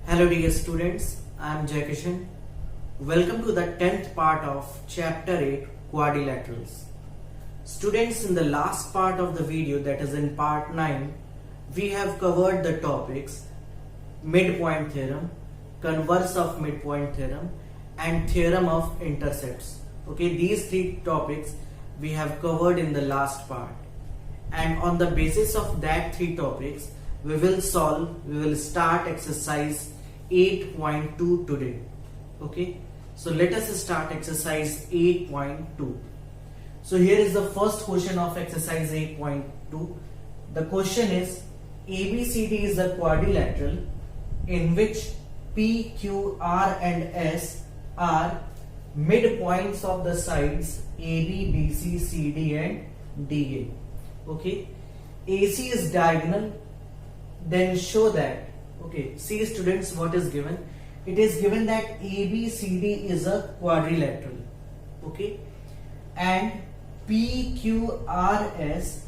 Hello dear students, I am Jai Kishan. Welcome to the 10th part of chapter 8 quadrilaterals. Students, in the last part of the video, that is in part 9, we have covered the topics midpoint theorem, converse of midpoint theorem and theorem of intercepts. Okay, these three topics we have covered in the last part, and on the basis of that three topics we will start exercise 8.2 today. Okay, so let us start exercise 8.2. So here is the first question of exercise 8.2. The question is, ABCD is a quadrilateral in which P, Q, R and S are midpoints of the sides AB, BC, CD and DA. Okay, AC is diagonal, then show that. Okay, see students, what is given? It is given that ABCD is a quadrilateral. Okay, and PQRS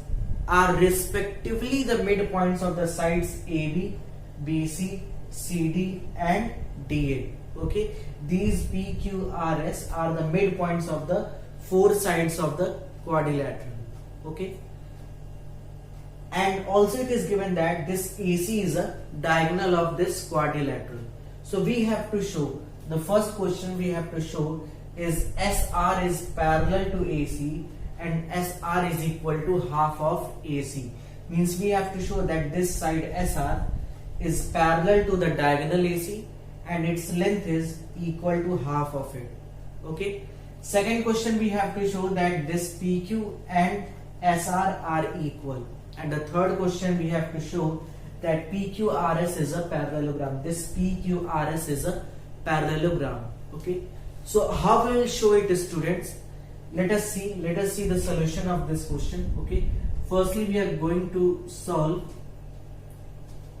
are respectively the midpoints of the sides AB, BC, CD and DA. Okay, these PQRS are the midpoints of the four sides of the quadrilateral. Okay, and also it is given that this AC is a diagonal of this quadrilateral. So we have to show, the first question we have to show is SR is parallel to AC and SR is equal to half of AC. Means we have to show that this side SR is parallel to the diagonal AC and its length is equal to half of it. Okay. Second question, we have to show that this PQ and SR are equal. And the third question, we have to show that PQRS is a parallelogram. This PQRS is a parallelogram. Okay. So how we will show it, students? Let us see the solution of this question. Okay. Firstly, we are going to solve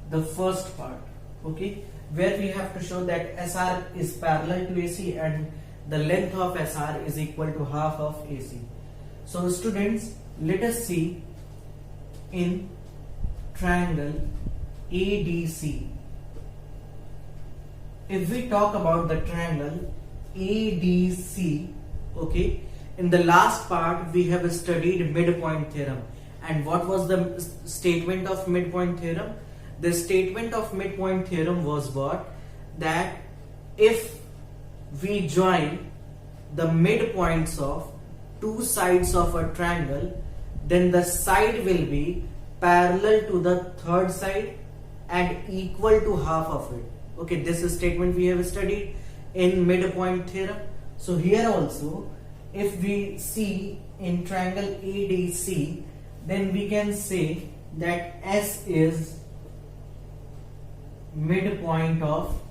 the first part. Okay, where we have to show that SR is parallel to AC and the length of SR is equal to half of AC. So students, let us see in triangle ADC. If we talk about the triangle ADC, okay, in the last part we have studied midpoint theorem. And what was the statement of midpoint theorem? The statement of midpoint theorem was what? That if we join the midpoints of two sides of a triangle, then the side will be parallel to the third side and equal to half of it. Okay, this is statement we have studied in midpoint theorem. So here also, if we see in triangle ADC, then we can say that S is midpoint of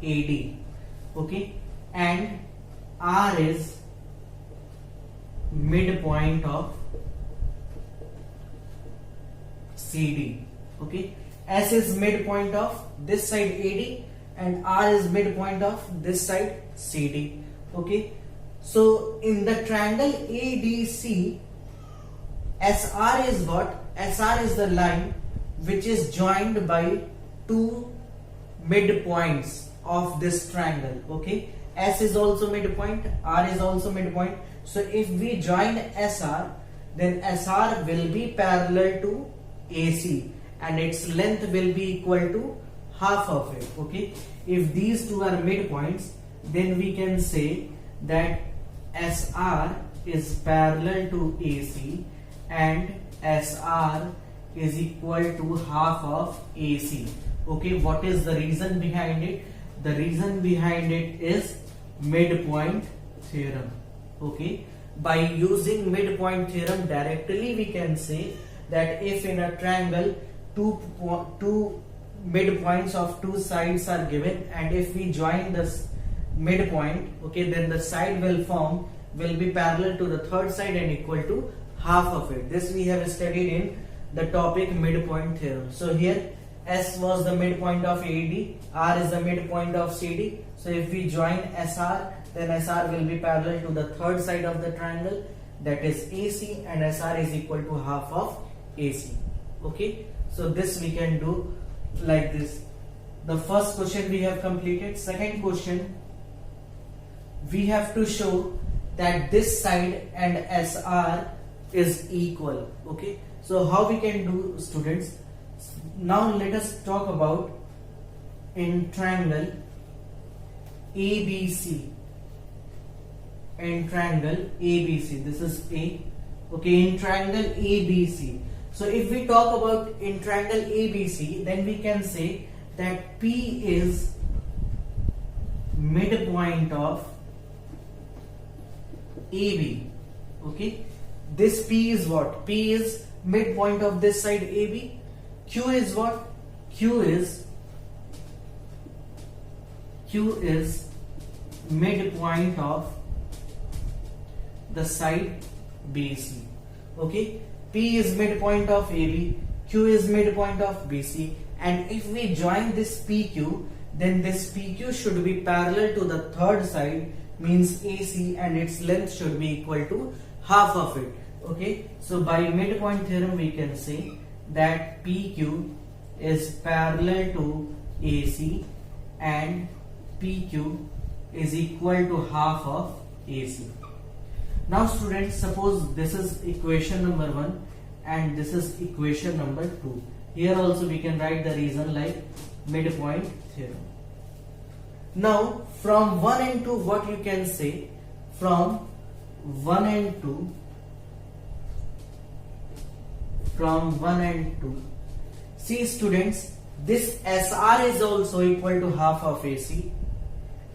AD. Okay, and R is midpoint of CD. Okay, S is midpoint of this side AD and R is midpoint of this side CD. Okay, so in the triangle ADC, SR is what? SR is the line which is joined by two midpoints of this triangle. Okay, S is also midpoint, R is also midpoint. So if we join SR, then SR will be parallel to AC and its length will be equal to half of it. Okay, if these two are midpoints, then we can say that SR is parallel to AC and SR is equal to half of AC. Okay, what is the reason behind it? The reason behind it is midpoint theorem. Okay, by using midpoint theorem directly we can say that if in a triangle two midpoints of two sides are given and if we join this midpoint, okay, then the side will be parallel to the third side and equal to half of it. This we have studied in the topic midpoint theorem. So here S was the midpoint of AD, R is the midpoint of CD. So if we join SR, then SR will be parallel to the third side of the triangle, that is AC, and SR is equal to half of AC. Okay, so this we can do like this. The first question we have completed. Second question, we have to show that this side and SR is equal. Okay, so how we can do, students? Now let us talk about in triangle ABC. In triangle ABC, this is A. Okay, in triangle ABC. So if we talk about in triangle ABC, then we can say that P is midpoint of AB. Okay, this P is what? P is midpoint of this side AB. Q is what? Q is midpoint of the side BC. Okay, P is midpoint of AB, Q is midpoint of BC, and if we join this PQ, then this PQ should be parallel to the third side, means AC, and its length should be equal to half of it. Okay, so by midpoint theorem we can say that PQ is parallel to AC and PQ is equal to half of AC. Now students, suppose this is equation number 1 and this is equation number 2. Here also we can write the reason like midpoint theorem. Now from 1 and 2, what you can say? From 1 and 2, see students, this SR is also equal to half of AC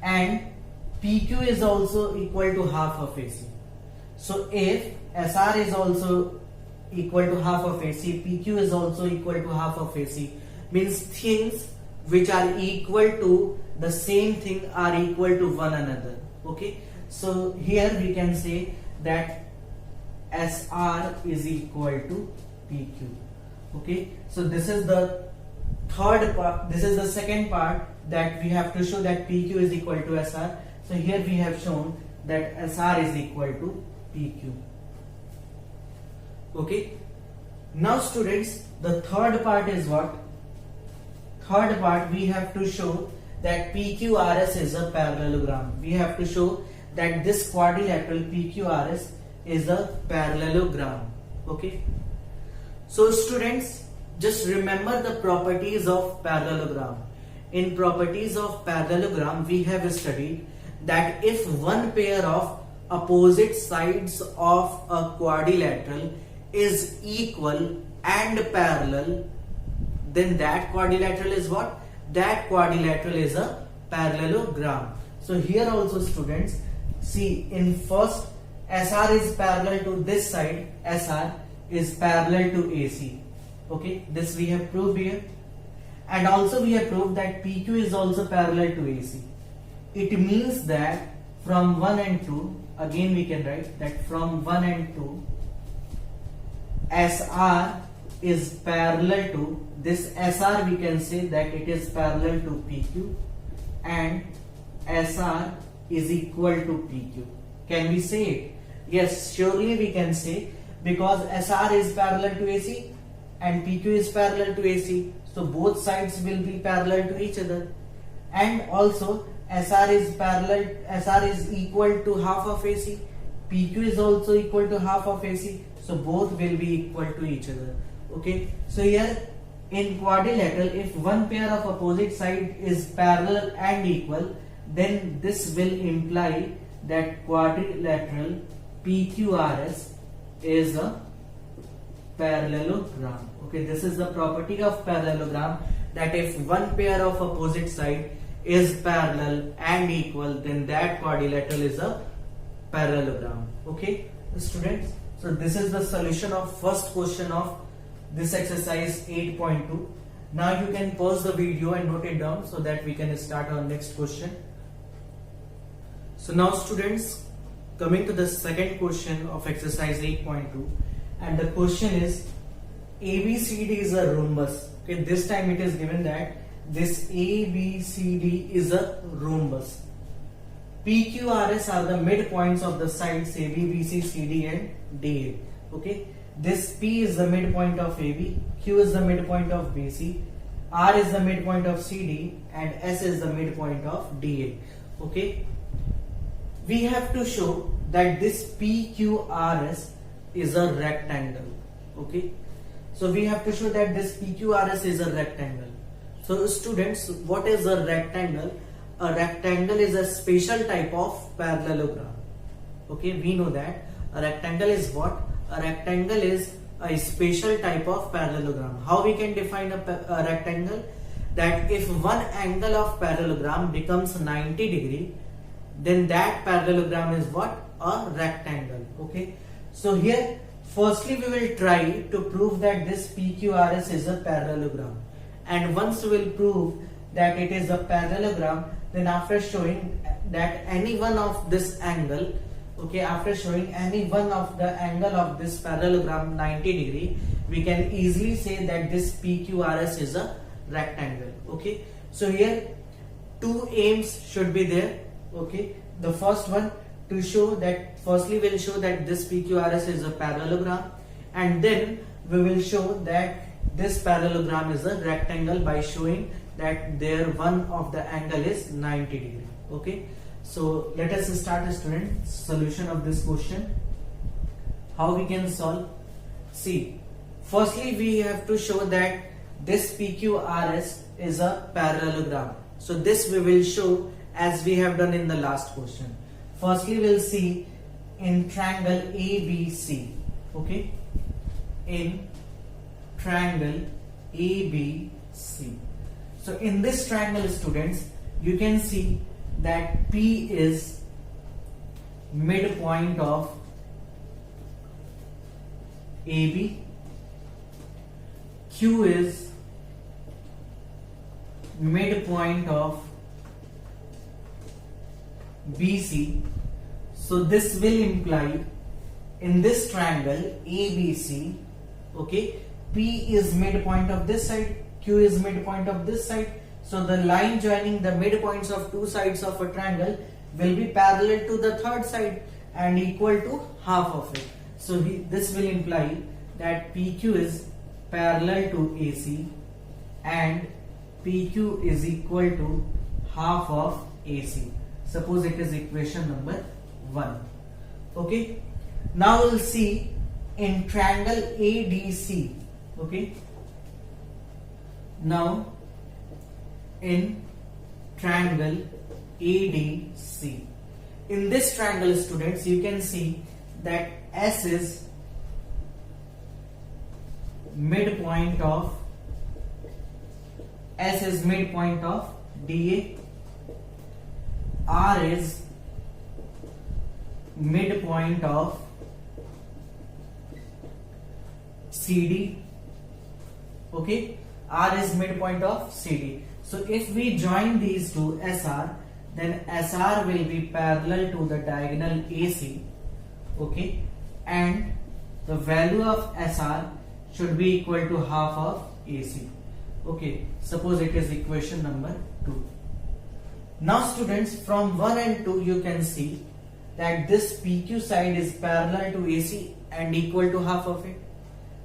and PQ is also equal to half of AC. So if SR is also equal to half of AC, PQ is also equal to half of AC, means things which are equal to the same thing are equal to one another. Okay, so here we can say that SR is equal to PQ. Okay, so this is the third part, this is the second part, that we have to show that PQ is equal to SR. So here we have shown that SR is equal to PQ. Okay, now students, the third part is what? Third part, we have to show that PQRS is a parallelogram. We have to show that this quadrilateral PQRS is a parallelogram. Okay, so students, just remember the properties of parallelogram. In properties of parallelogram, we have studied that if one pair of opposite sides of a quadrilateral is equal and parallel, then that quadrilateral is what? That quadrilateral is a parallelogram. So here also students, see, in first, SR is parallel to this side, SR is parallel to AC. Okay, this we have proved here, and also we have proved that PQ is also parallel to AC. It means that from 1 and 2, again we can write that from 1 and 2, SR is parallel to this SR, we can say that it is parallel to PQ and SR is equal to PQ. Can we say it? Yes, surely we can say, because SR is parallel to AC and PQ is parallel to AC, so both sides will be parallel to each other, and also SR is equal to half of AC, PQ is also equal to half of AC, so both will be equal to each other. Okay, so here in quadrilateral, if one pair of opposite side is parallel and equal, then this will imply that quadrilateral PQRS is a parallelogram. Okay, this is the property of parallelogram, that if one pair of opposite side is parallel and equal, then that quadrilateral is a parallelogram. Okay, students, so this is the solution of first question of this exercise 8.2. Now you can pause the video and note it down so that we can start our next question. So now students, coming to the second question of exercise 8.2, and the question is ABCD is a rhombus. Okay, this time it is given that this ABCD is a rhombus. PQRS are the midpoints of the sides AB, BC, CD and DA. Okay, this P is the midpoint of AB, Q is the midpoint of BC, R is the midpoint of CD, and S is the midpoint of DA. Okay, we have to show that this PQRS is a rectangle. Okay, so we have to show that this PQRS is a rectangle. So students, what is a rectangle? A rectangle is a special type of parallelogram. Okay, we know that a rectangle is what? A rectangle is a special type of parallelogram. How we can define a rectangle? That if one angle of parallelogram becomes 90 degree, then that parallelogram is what? A rectangle. Okay, so here firstly we will try to prove that this PQRS is a parallelogram, and once we will prove that it is a parallelogram, then after showing that any one of this angle, okay, after showing any one of the angle of this parallelogram 90 degree, we can easily say that this PQRS is a rectangle. Okay, so here two aims should be there. Okay, the first one to show that, firstly we will show that this PQRS is a parallelogram, and then we will show that this parallelogram is a rectangle by showing that there one of the angle is 90 degree. Okay, so let us start, student, solution of this question. How we can solve? See, firstly we have to show that this PQRS is a parallelogram. So this we will show as we have done in the last question. Firstly we'll see in triangle ABC. Okay, in triangle ABC. So in this triangle, students, you can see that P is midpoint of AB, Q is midpoint of BC. So this will imply in this triangle ABC, okay, P is midpoint of this side, Q is midpoint of this side. So the line joining the midpoints of two sides of a triangle will be parallel to the third side and equal to half of it. So this will imply that PQ is parallel to AC and PQ is equal to half of AC. Suppose it is equation number 1. Okay, now we'll see in triangle ADC. Okay, now in triangle ADC, in this triangle, students, you can see that S is midpoint of DA, R is midpoint of CD. Okay, R is midpoint of CD. So if we join these two SR, then SR will be parallel to the diagonal AC. Okay, and the value of SR should be equal to half of AC. Okay, suppose it is equation number 2. Now students, from 1 and 2 you can see that this PQ side is parallel to AC and equal to half of it.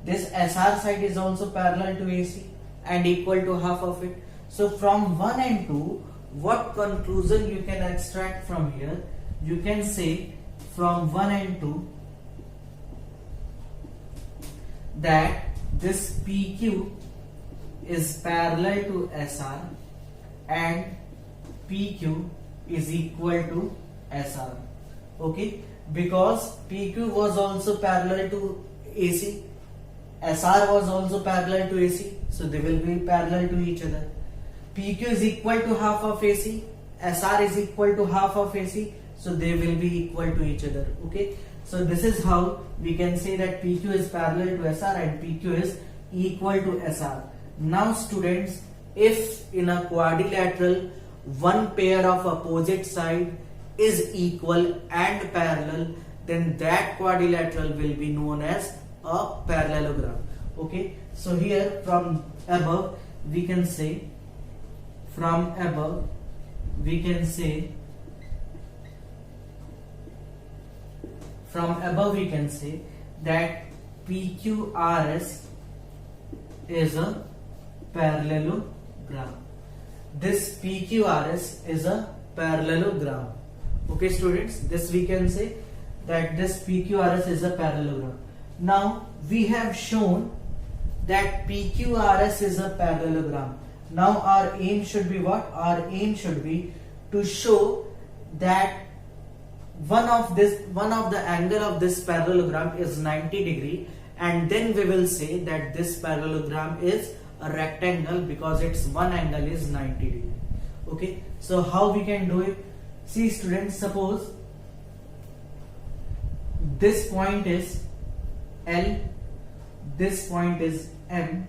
This SR side is also parallel to AC and equal to half of it. So from 1 and 2, what conclusion you can extract from here? You can say from 1 and 2 that this PQ is parallel to SR and PQ is equal to SR. Okay, because PQ was also parallel to AC, SR was also parallel to AC, so they will be parallel to each other. PQ is equal to half of AC, SR is equal to half of AC, so they will be equal to each other. Okay, so this is how we can say that PQ is parallel to SR and PQ is equal to SR. Now students, if in a quadrilateral one pair of opposite side is equal and parallel, then that quadrilateral will be known as a parallelogram. Okay, so here from above we can say that PQRS is a parallelogram. This PQRS is a parallelogram. Okay students, this we can say that this PQRS is a parallelogram. Now we have shown that PQRS is a parallelogram. Now our aim should be what? Our aim should be to show that one of the angle of this parallelogram is 90 degree, and then we will say that this parallelogram is a rectangle because its one angle is 90 degree. Okay, so how we can do it? See students, suppose this point is L, this point is M,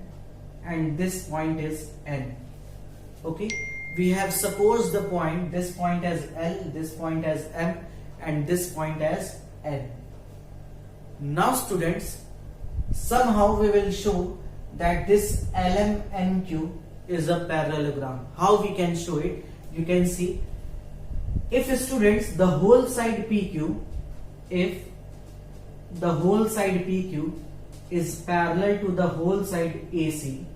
and this point is N. Okay, we have supposed the point, this point as L, this point as M, and this point as N. Now students, somehow we will show that this LMNQ is a parallelogram. How we can show it? You can see, if students, the whole side PQ, if the whole side PQ is parallel to the whole side AC,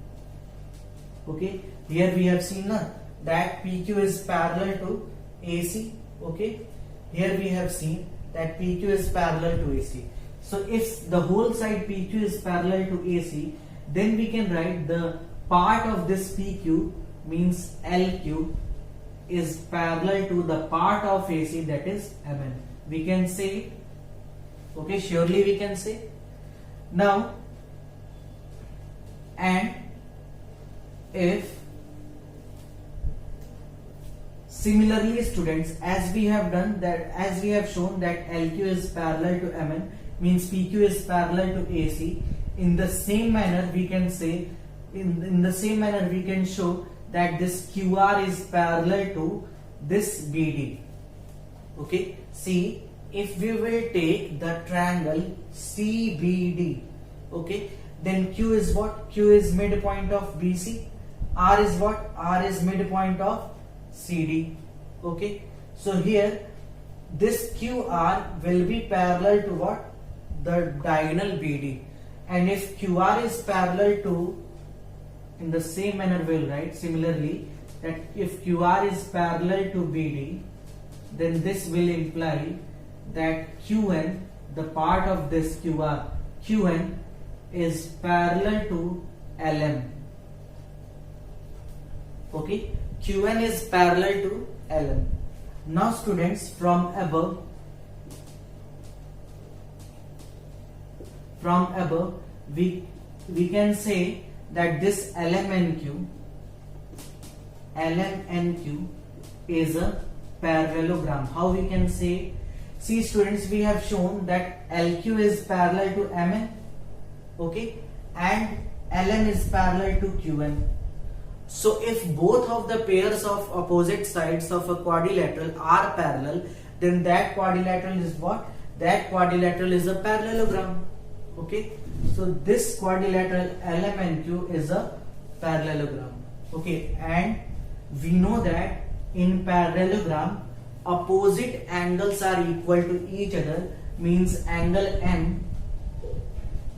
okay, here we have seen that PQ is parallel to AC. Okay, here we have seen that PQ is parallel to AC. So if the whole side PQ is parallel to AC, then we can write the part of this PQ means LQ is parallel to the part of AC, that is MN. We can say it. Okay, surely we can say. Now, and if similarly students, as we have done that, as we have shown that LQ is parallel to MN, means PQ is parallel to AC, in the same manner we can say, in the same manner we can show that this QR is parallel to this BD. Okay, see, if we will take the triangle CBD, okay, then Q is what? Q is midpoint of BC. R is what? R is midpoint of CD. Okay, so here this QR will be parallel to what? The diagonal BD. And if QR is parallel to, in the same manner we will write similarly that if QR is parallel to BD, then this will imply that QN, the part of this QR, QN is parallel to LM. Okay, QN is parallel to LM. Now students, from above we can say that this LMNQ is a parallelogram. How we can say? See students, we have shown that LQ is parallel to MN, okay, and LN is parallel to QN. So if both of the pairs of opposite sides of a quadrilateral are parallel, then that quadrilateral is what? That quadrilateral is a parallelogram. Okay, so this quadrilateral LMNQ is a parallelogram. Okay, and we know that in parallelogram opposite angles are equal to each other, means angle M,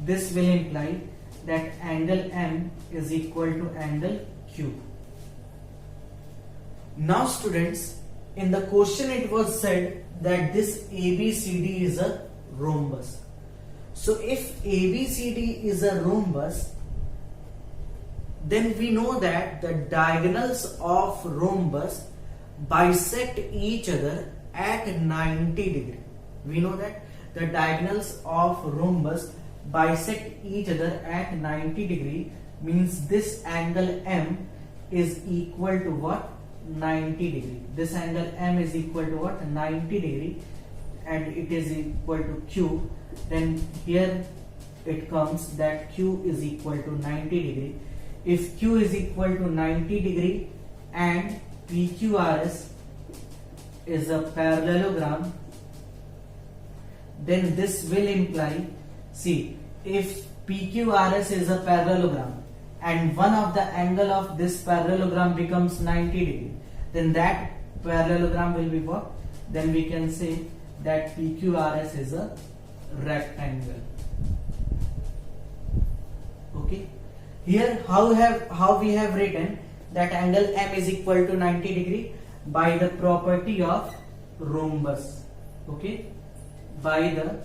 this will imply that angle M is equal to angle Q. Now students, in the question it was said that this ABCD is a rhombus. So if ABCD is a rhombus, then we know that the diagonals of rhombus bisect each other at 90 degree. We know that the diagonals of rhombus bisect each other at 90 degree, means this angle M is equal to what? 90 degree. This angle M is equal to what? 90 degree, and it is equal to Q. Then here it comes that Q is equal to 90 degree. If Q is equal to 90 degree and PQRS is a parallelogram, then this will imply, see, if PQRS is a parallelogram and one of the angle of this parallelogram becomes 90 degree, then that parallelogram will be what? Then we can say that PQRS is a rectangle. here how we have written that angle M is equal to 90 degree by the property of rhombus. Okay, by the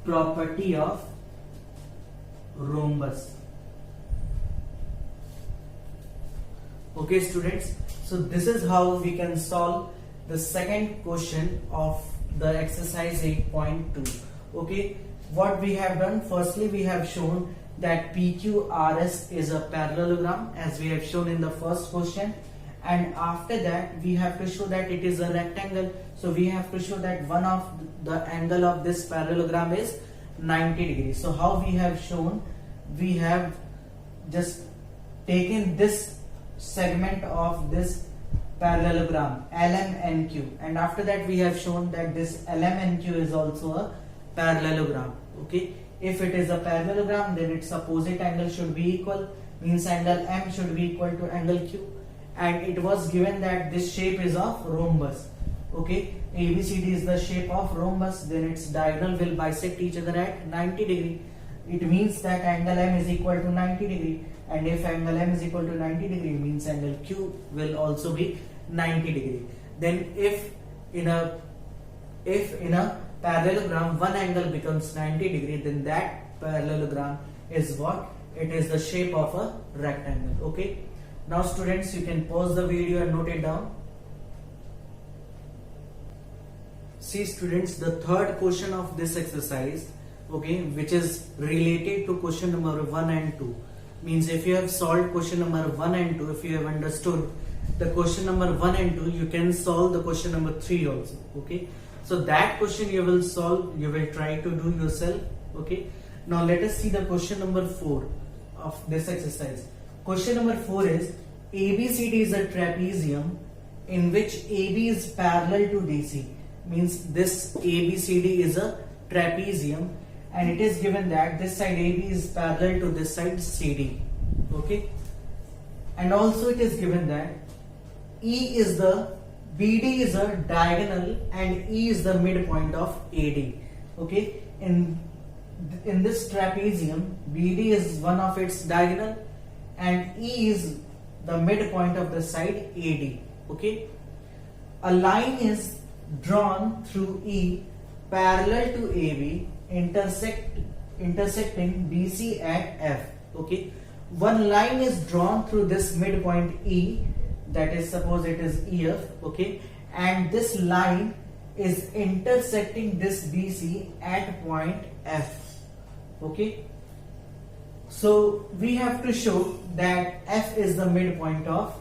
property of rhombus. Okay students, so this is how we can solve the second question of the exercise 8.2. Okay, what we have done, firstly we have shown that PQRS is a parallelogram as we have shown in the first question, and after that we have to show that it is a rectangle, so we have to show that one of the angle of this parallelogram is 90 degrees. So how we have shown, we have just taken this segment of this parallelogram LMNQ, and after that we have shown that this LMNQ is also a parallelogram. Okay, if it is a parallelogram, then its opposite angle should be equal, means angle M should be equal to angle Q, and it was given that this shape is of rhombus. Okay, ABCD is the shape of rhombus, then its diagonal will bisect each other at 90 degree. It means that angle M is equal to 90 degree, and if angle M is equal to 90 degree, means angle Q will also be 90 degree. Then if in a parallelogram one angle becomes 90 degree, then that parallelogram is what? It is the shape of a rectangle. Okay, now students, you can pause the video and note it down. See students, the third question of this exercise, okay, which is related to question number 1 and 2, means if you have solved question number 1 and 2, if you have understood the question number 1 and 2, you can solve the question number 3 also. Okay, so that question you will solve, you will try to do yourself. Okay, now let us see the question number 4 of this exercise. Question number 4 is ABCD is a trapezium in which AB is parallel to DC, means this ABCD is a trapezium, and it is given that this side AB is parallel to this side CD. Okay, and also it is given that BD is a diagonal and E is the midpoint of AD. Okay, in this trapezium, BD is one of its diagonal and E is the midpoint of the side AD. Okay, a line is drawn through E parallel to AB intersecting BC at F. Okay, one line is drawn through this midpoint E, that is, suppose it is EF. Okay, and this line is intersecting this BC at point F. Okay, so we have to show that F is the midpoint of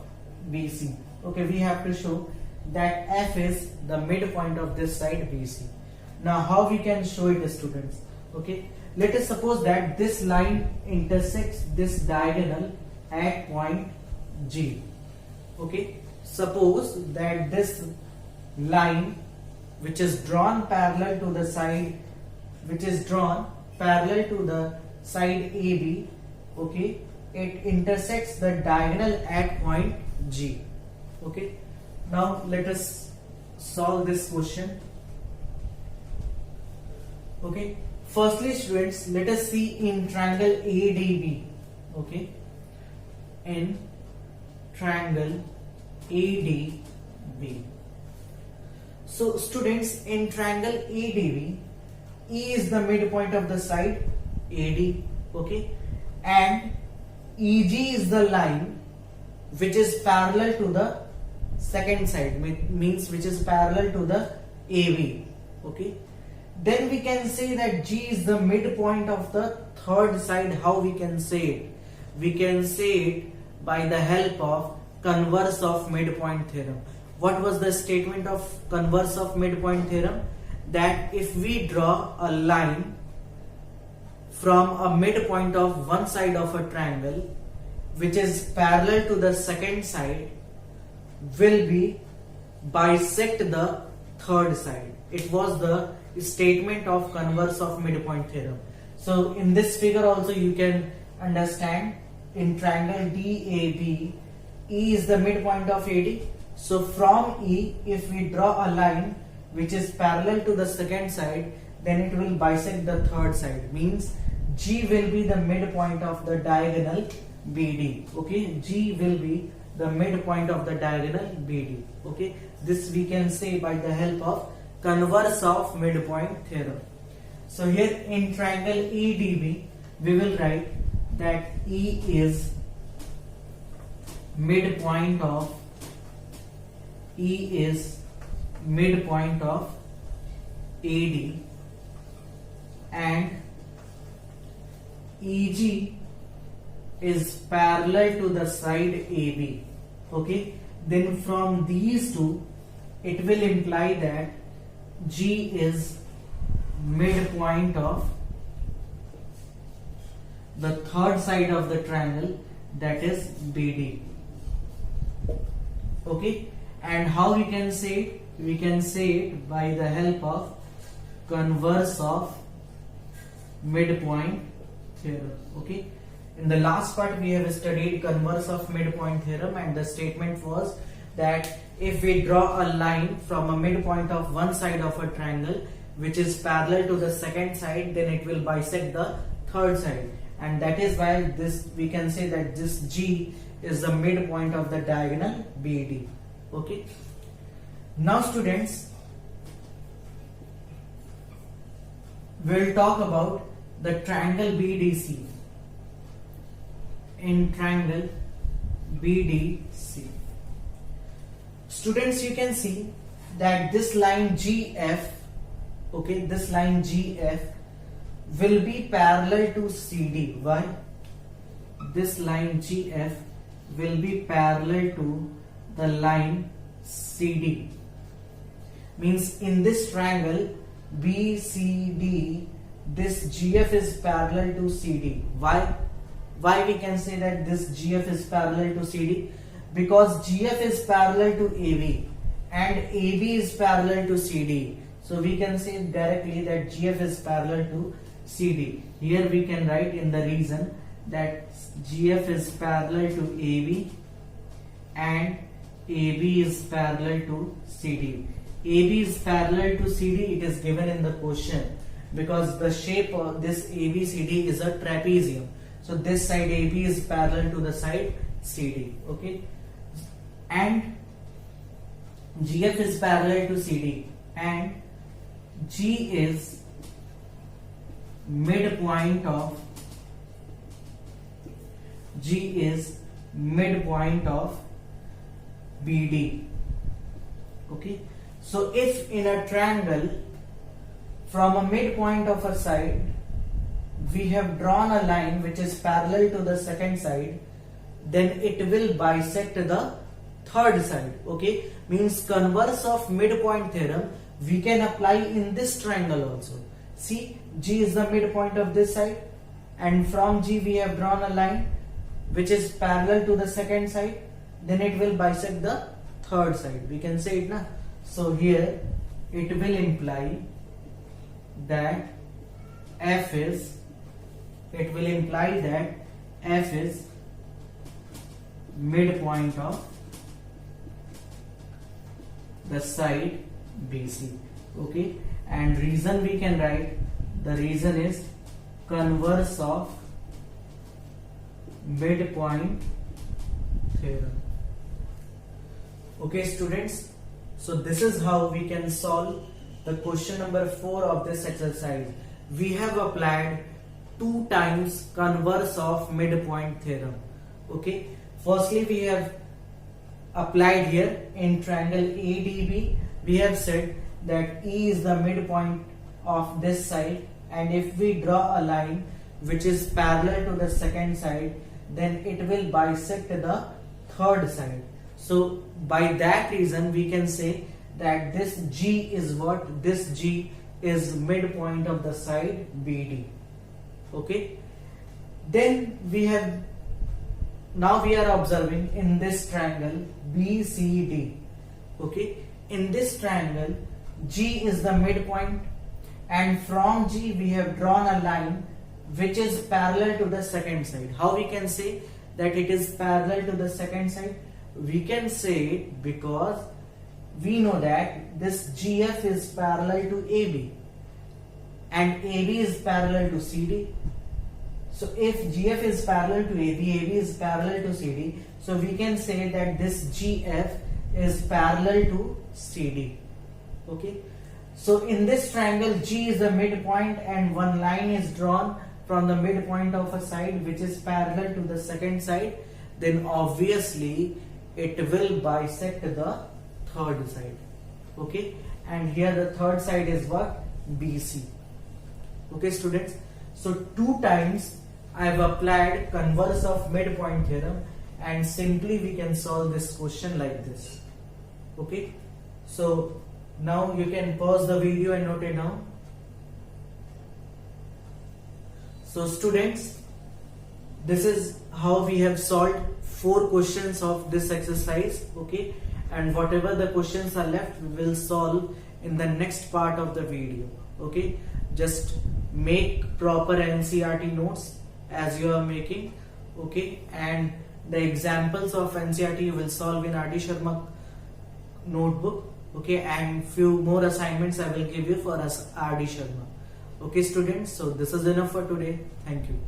BC. Okay, we have to show that F is the midpoint of this side BC. Now how we can show it, students? Okay, let us suppose that this line intersects this diagonal at point G. Okay, suppose that this line which is drawn parallel to the side, AB, okay, it intersects the diagonal at point G. Okay, now let us solve this question. Okay, firstly students, let us see in triangle ADB. Okay, in triangle ADB. So students, in triangle ADB, E is the midpoint of the side AD. Okay, and EG is the line which is parallel to the second side, means which is parallel to the AB. Okay, then we can say that G is the midpoint of the third side. How we can say it? We can say it by the help of converse of midpoint theorem. What was the statement of converse of midpoint theorem? That if we draw a line from a midpoint of one side of a triangle which is parallel to the second side, will be bisect the third side. It was the statement of converse of midpoint theorem. So in this figure also you can understand, in triangle DAB, E is the midpoint of AD. So from E, if we draw a line which is parallel to the second side, then it will bisect the third side. Means G will be the midpoint of the diagonal BD. Okay, G will be the midpoint of the diagonal BD. Okay, this we can say by the help of converse of midpoint theorem. So here in triangle EDB, we will write that E is midpoint of AD and EG is parallel to the side AB. Okay, then from these two it will imply that G is midpoint of the third side of the triangle, that is BD. Okay, and how we can say it? We can say it by the help of converse of midpoint theorem. Okay, in the last part we have studied converse of midpoint theorem, and the statement was that if we draw a line from a midpoint of one side of a triangle which is parallel to the second side, then it will bisect the third side, and that is why this we can say that this G is the midpoint of the diagonal BD. Okay, now students, we'll talk about the triangle BDC. In triangle BDC, students, you can see that this line GF, okay, this line GF will be parallel to CD. Why? This line GF will be parallel to the line CD. Means in this triangle BCD, this GF is parallel to CD. Why? Why we can say that this GF is parallel to CD? Because GF is parallel to AB and AB is parallel to CD. So we can say directly that GF is parallel to CD. Here we can write in the reason that GF is parallel to AB and AB is parallel to CD. AB is parallel to CD, it is given in the question because the shape of this ABCD is a trapezium. So this side AB is parallel to the side CD. Okay, and GF is parallel to CD and G is midpoint of BD. Okay, so if in a triangle from a midpoint of a side we have drawn a line which is parallel to the second side, then it will bisect the third side. Okay, means converse of midpoint theorem we can apply in this triangle also. See, G is the midpoint of this side and from G we have drawn a line which is parallel to the second side, then it will bisect the third side. We can say it now. So here it will imply that F is midpoint of the side BC. Okay, and reason we can write, the reason is converse of midpoint theorem. Okay students, so this is how we can solve the question number 4 of this exercise. We have applied 2 times converse of midpoint theorem. Okay, firstly we have applied here in triangle ADB. We have said that E is the midpoint of this side, and if we draw a line which is parallel to the second side, then it will bisect the third side. So by that reason we can say that this G is what? This G is midpoint of the side BD. Okay, then we have, now we are observing in this triangle BCD. Okay, in this triangle G is the midpoint and from G we have drawn a line which is parallel to the second side. How we can say that it is parallel to the second side? We can say it because we know that this GF is parallel to AB and AB is parallel to CD. So if GF is parallel to AB, AB is parallel to CD, so we can say that this GF is parallel to CD. Okay. So in this triangle, G is the midpoint and one line is drawn from the midpoint of a side which is parallel to the second side, then obviously it will bisect the third side. Okay, and here the third side is what? BC. Okay students, so 2 times I have applied converse of midpoint theorem and simply we can solve this question like this. Okay, so now you can pause the video and note it down. So students, this is how we have solved 4 questions of this exercise. Okay, and whatever the questions are left we will solve in the next part of the video. Okay, just make proper NCERT notes as you are making. Okay, and the examples of NCERT you will solve in R.D. Sharma notebook. Okay, and few more assignments I will give you for R.D. Sharma. Okay students, so this is enough for today. Thank you.